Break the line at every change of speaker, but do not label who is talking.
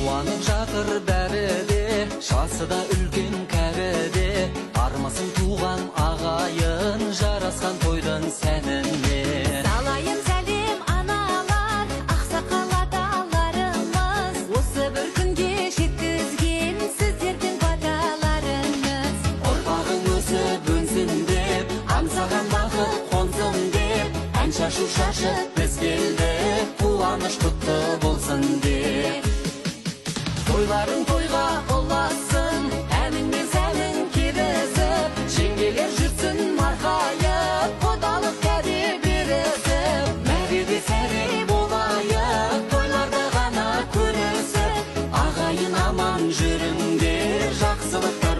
Қуанып жатыр бәрі де, жасы да үлкен кәрі де, армысың туған ағайын, жарасқан тойдың сәніне.
Салайын сәлем аналар, ақсақал аталарымыз, осы бір күнге жеткізген сіздердің баталарыңыз.
Ұрпағың өсіп өнсін деп, аңсаған бақыт қонсын деп, ән шашу шашып біз келдік, қуаныш құтты болсын деп. Тойларың тойға ұласын, әнің мен сәнің керісіп, жеңгелер жүрсін марқайып, құдалық кәде берісіп. Мәреде сәре болайық, тойларда ғана көрісіп, ағайын аман жүріңдер, жақсылықта